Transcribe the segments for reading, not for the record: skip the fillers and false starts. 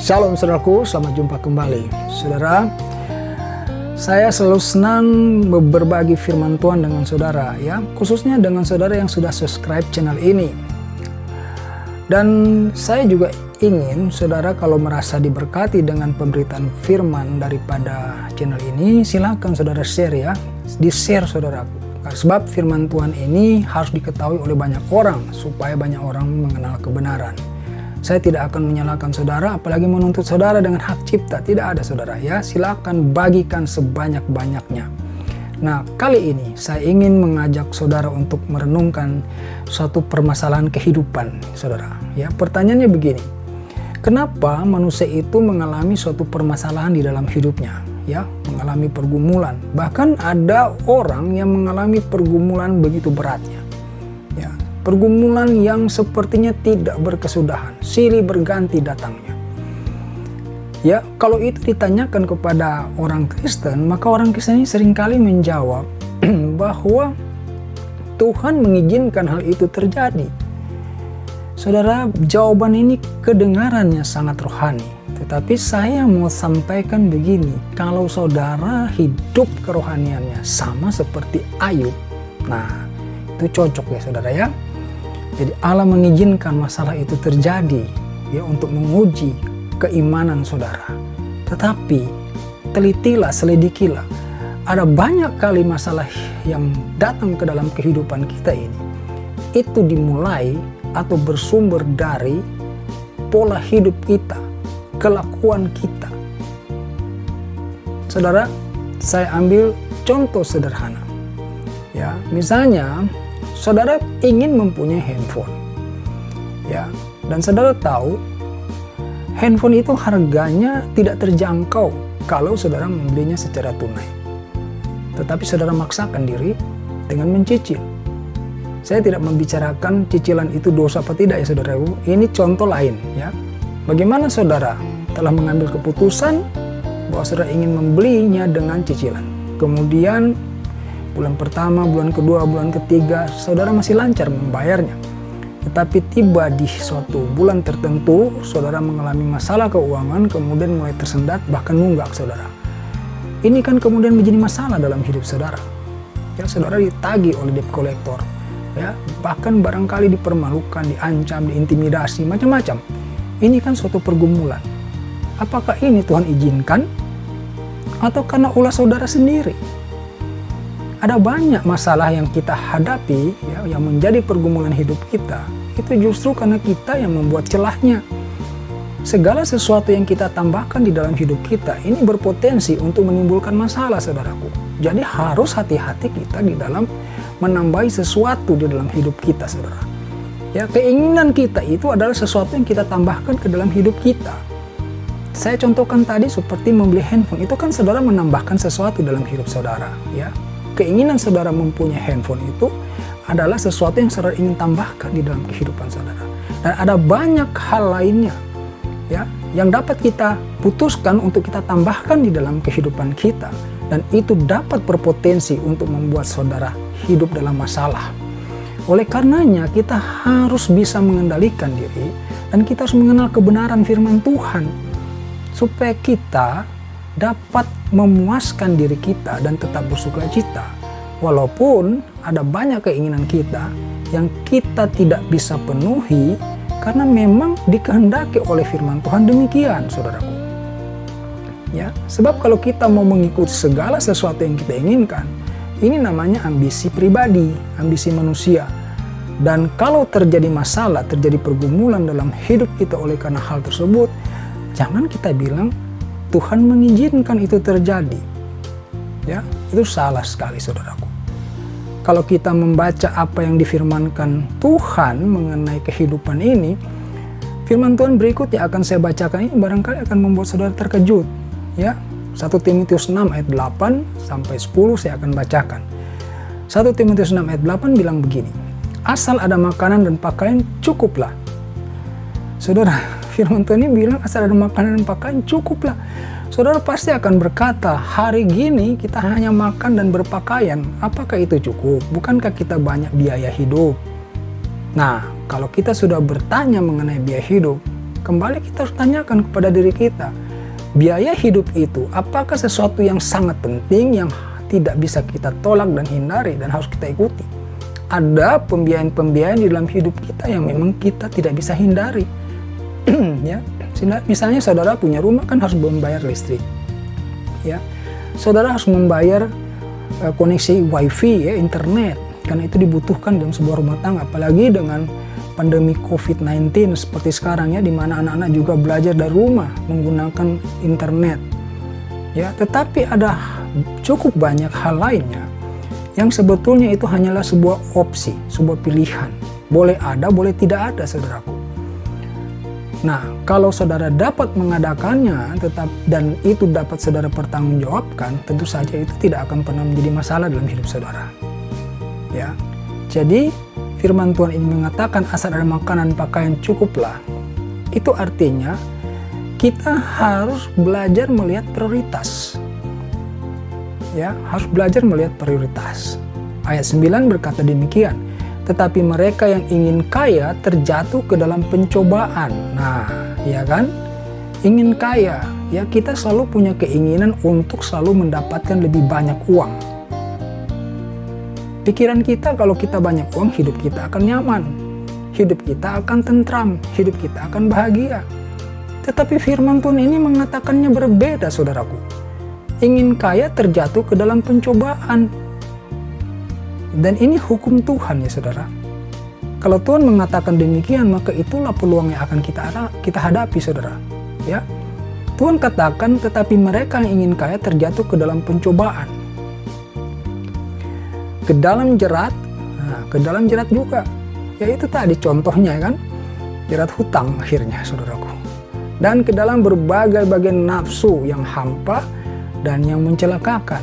Shalom saudaraku, selamat jumpa kembali. Saudara, saya selalu senang berbagi firman Tuhan dengan saudara, ya, khususnya dengan saudara yang sudah subscribe channel ini. Dan saya juga ingin saudara kalau merasa diberkati dengan pemberitaan firman daripada channel ini, silakan saudara share, ya, di-share saudaraku. Sebab firman Tuhan ini harus diketahui oleh banyak orang supaya banyak orang mengenal kebenaran. Saya tidak akan menyalahkan saudara, apalagi menuntut saudara dengan hak cipta. Tidak ada saudara, ya. Silakan bagikan sebanyak-banyaknya. Nah, kali ini saya ingin mengajak saudara untuk merenungkan suatu permasalahan kehidupan, saudara. Ya, pertanyaannya begini. Kenapa manusia itu mengalami suatu permasalahan di dalam hidupnya? Ya, mengalami pergumulan. Bahkan ada orang yang mengalami pergumulan begitu beratnya. Ya, pergumulan yang sepertinya tidak berkesudahan, silih berganti datangnya. Ya, kalau itu ditanyakan kepada orang Kristen, maka orang Kristen ini seringkali menjawab bahwa Tuhan mengizinkan hal itu terjadi. Saudara, jawaban ini kedengarannya sangat rohani. Tetapi saya mau sampaikan begini, kalau saudara hidup kerohaniannya sama seperti Ayub, nah itu cocok ya saudara, ya. Jadi Allah mengizinkan masalah itu terjadi, ya, untuk menguji keimanan saudara. Tetapi telitilah, selidikilah, ada banyak kali masalah yang datang ke dalam kehidupan kita ini, itu dimulai atau bersumber dari pola hidup kita, kelakuan kita. Saudara, saya ambil contoh sederhana. Ya, misalnya saudara ingin mempunyai handphone. Ya, dan saudara tahu handphone itu harganya tidak terjangkau kalau saudara membelinya secara tunai. Tetapi saudara maksakan diri dengan mencicil. Saya tidak membicarakan cicilan itu dosa apa tidak ya saudaraku. Ini contoh lain, ya. Bagaimana saudara telah mengambil keputusan bahwa saudara ingin membelinya dengan cicilan. Kemudian bulan pertama, bulan kedua, bulan ketiga, saudara masih lancar membayarnya. Tetapi tiba di suatu bulan tertentu, saudara mengalami masalah keuangan, kemudian mulai tersendat, bahkan nunggak saudara. Ini kan kemudian menjadi masalah dalam hidup saudara. Ya, saudara ditagih oleh debt collector. Ya, bahkan barangkali dipermalukan, diancam, diintimidasi, macam-macam. Ini kan suatu pergumulan. Apakah ini Tuhan izinkan? Atau karena ulah saudara sendiri? Ada banyak masalah yang kita hadapi, ya, yang menjadi pergumulan hidup kita. Itu justru karena kita yang membuat celahnya. Segala sesuatu yang kita tambahkan di dalam hidup kita, ini berpotensi untuk menimbulkan masalah, saudaraku. Jadi harus hati-hati kita di dalam menambahi sesuatu di dalam hidup kita, saudara. Ya, keinginan kita itu adalah sesuatu yang kita tambahkan ke dalam hidup kita. Saya contohkan tadi seperti membeli handphone, itu kan saudara menambahkan sesuatu dalam hidup saudara, ya. Keinginan saudara mempunyai handphone itu adalah sesuatu yang saudara ingin tambahkan di dalam kehidupan saudara. Dan ada banyak hal lainnya, ya, yang dapat kita putuskan untuk kita tambahkan di dalam kehidupan kita. Dan itu dapat berpotensi untuk membuat saudara hidup dalam masalah. Oleh karenanya kita harus bisa mengendalikan diri dan kita harus mengenal kebenaran firman Tuhan supaya kita dapat memuaskan diri kita dan tetap bersukacita walaupun ada banyak keinginan kita yang kita tidak bisa penuhi karena memang dikehendaki oleh firman Tuhan demikian, saudaraku. Ya, sebab kalau kita mau mengikuti segala sesuatu yang kita inginkan, ini namanya ambisi pribadi, ambisi manusia. Dan kalau terjadi masalah, terjadi pergumulan dalam hidup kita oleh karena hal tersebut, jangan kita bilang Tuhan mengizinkan itu terjadi. Ya, itu salah sekali, saudaraku. Kalau kita membaca apa yang difirmankan Tuhan mengenai kehidupan ini, firman Tuhan berikut yang akan saya bacakan ini barangkali akan membuat saudara terkejut. Ya, 1 Timotius 6 ayat 8 sampai 10 saya akan bacakan. 1 Timotius 6 ayat 8 bilang begini, asal ada makanan dan pakaian cukuplah. Saudara, firman Tuhan ini bilang asal ada makanan dan pakaian cukuplah. Saudara pasti akan berkata, hari gini kita hanya makan dan berpakaian, apakah itu cukup? Bukankah kita banyak biaya hidup? Nah, kalau kita sudah bertanya mengenai biaya hidup, kembali kita harus tanyakan kepada diri kita, biaya hidup itu apakah sesuatu yang sangat penting, yang tidak bisa kita tolak dan hindari dan harus kita ikuti? Ada pembiayaan-pembiayaan di dalam hidup kita yang memang kita tidak bisa hindari. Ya, misalnya saudara punya rumah kan harus membayar listrik. Ya, saudara harus membayar koneksi wifi, ya, internet, karena itu dibutuhkan dalam sebuah rumah tangga, apalagi dengan pandemi COVID-19 seperti sekarang, ya, di mana anak-anak juga belajar dari rumah menggunakan internet. Ya, tetapi ada cukup banyak hal lainnya yang sebetulnya itu hanyalah sebuah opsi, sebuah pilihan. Boleh ada, boleh tidak ada, saudaraku. Nah, kalau saudara dapat mengadakannya dan itu dapat saudara pertanggungjawabkan, tentu saja itu tidak akan pernah menjadi masalah dalam hidup saudara. Ya, jadi firman Tuhan ini mengatakan asal ada makanan pakaian cukuplah. Itu artinya kita harus belajar melihat prioritas. Ya, harus belajar melihat prioritas. Ayat 9 berkata demikian, tetapi mereka yang ingin kaya terjatuh ke dalam pencobaan. Nah, ya kan? Ingin kaya, ya, kita selalu punya keinginan untuk selalu mendapatkan lebih banyak uang. Pikiran kita, kalau kita banyak uang, hidup kita akan nyaman, hidup kita akan tentram, hidup kita akan bahagia. Tetapi firman Tuhan ini mengatakannya berbeda, saudaraku. Ingin kaya terjatuh ke dalam pencobaan. Dan ini hukum Tuhan, ya saudara. Kalau Tuhan mengatakan demikian, maka itulah peluang yang akan kita hadapi, saudara. Ya, Tuhan katakan, tetapi mereka yang ingin kaya terjatuh ke dalam pencobaan, ke dalam jerat. Nah, ke dalam jerat juga, ya itu tadi contohnya, kan, jerat hutang akhirnya, saudaraku. Dan ke dalam berbagai-bagai nafsu yang hampa dan yang mencelakakan.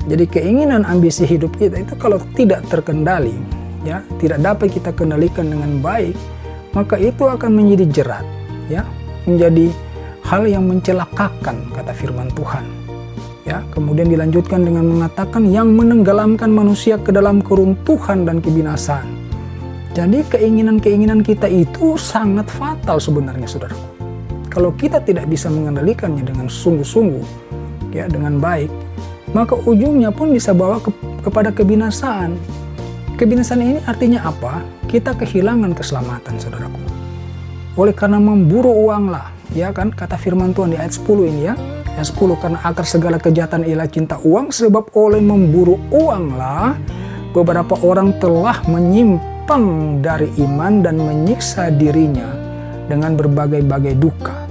Jadi keinginan ambisi hidup kita itu kalau tidak terkendali, ya, tidak dapat kita kendalikan dengan baik, maka itu akan menjadi jerat, ya, menjadi hal yang mencelakakan, kata firman Tuhan. Ya, kemudian dilanjutkan dengan mengatakan yang menenggelamkan manusia ke dalam keruntuhan dan kebinasaan. Jadi keinginan-keinginan kita itu sangat fatal sebenarnya, saudaraku. Kalau kita tidak bisa mengendalikannya dengan sungguh-sungguh, ya, dengan baik, maka ujungnya pun bisa bawa kepada kebinasaan. Kebinasaan ini artinya apa? Kita kehilangan keselamatan, saudaraku. Oleh karena memburu uang lah, ya kan, kata firman Tuhan di ayat 10 ini, ya. Ayat 10, karena akar segala kejahatan ialah cinta uang, sebab oleh memburu uanglah beberapa orang telah menyimpang dari iman dan menyiksa dirinya dengan berbagai-bagai duka.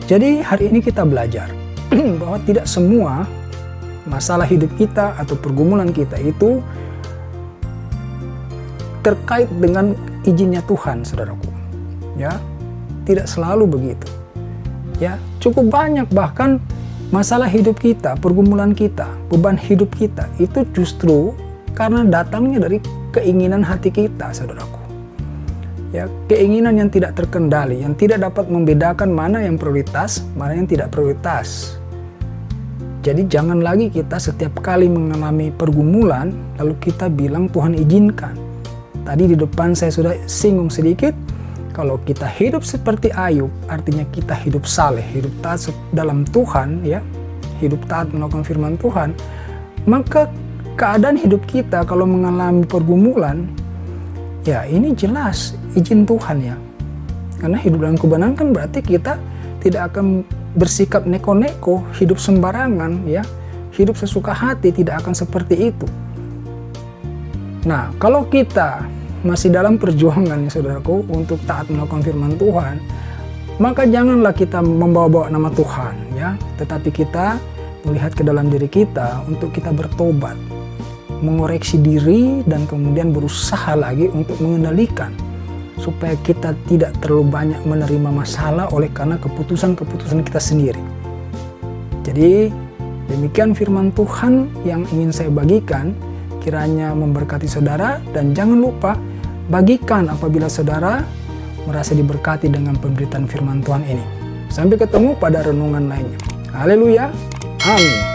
Jadi hari ini kita belajar bahwa tidak semua masalah hidup kita atau pergumulan kita itu terkait dengan izinnya Tuhan, saudaraku. Ya, tidak selalu begitu. Ya, cukup banyak bahkan masalah hidup kita, pergumulan kita, beban hidup kita itu justru karena datangnya dari keinginan hati kita, saudaraku. Ya, keinginan yang tidak terkendali, yang tidak dapat membedakan mana yang prioritas, mana yang tidak prioritas. Jadi jangan lagi kita setiap kali mengalami pergumulan lalu kita bilang Tuhan izinkan. Tadi di depan saya sudah singgung sedikit, kalau kita hidup seperti Ayub, artinya kita hidup saleh, hidup taat dalam Tuhan, ya, hidup taat melakukan firman Tuhan, maka keadaan hidup kita kalau mengalami pergumulan, ya ini jelas izin Tuhan, ya. Karena hidup dalam kebenaran kan berarti kita tidak akan bersikap neko-neko, hidup sembarangan, ya, hidup sesuka hati, tidak akan seperti itu. Nah, kalau kita masih dalam perjuangan, ya saudaraku, untuk taat melakukan firman Tuhan, maka janganlah kita membawa-bawa nama Tuhan, ya, tetapi kita melihat ke dalam diri kita untuk kita bertobat, mengoreksi diri, dan kemudian berusaha lagi untuk mengendalikan supaya kita tidak terlalu banyak menerima masalah oleh karena keputusan-keputusan kita sendiri. Jadi demikian firman Tuhan yang ingin saya bagikan, kiranya memberkati saudara, dan jangan lupa bagikan apabila saudara merasa diberkati dengan pemberitaan firman Tuhan ini. Sampai ketemu pada renungan lainnya. Haleluya. Amin.